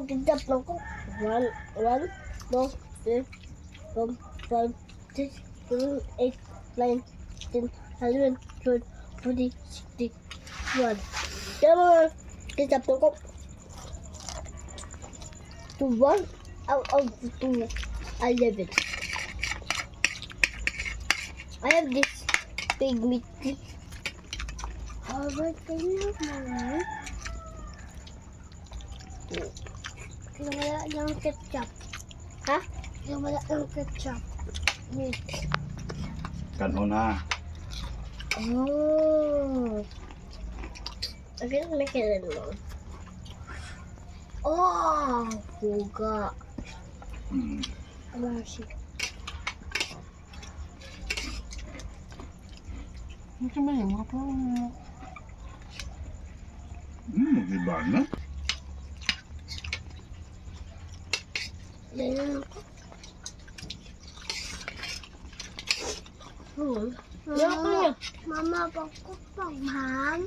Ketchup lang ko. 1, 2, 3, 4, 5, 6, 7, 8, 9, 10, 11, 12, 14, 16, 1. Come on. Ketchup lang ko. To 1 out of 2, 11. I have this big meat. Alright, naman. Kaya wala ng ketchup. Ha? Kaya wala ng ketchup. Meat. Kan mo na. Oh. I can make it alone. Oh, buga. Amashi. Ito ba yung mga po? Iba na. Ganyan ako. Mama, bakit pang ham?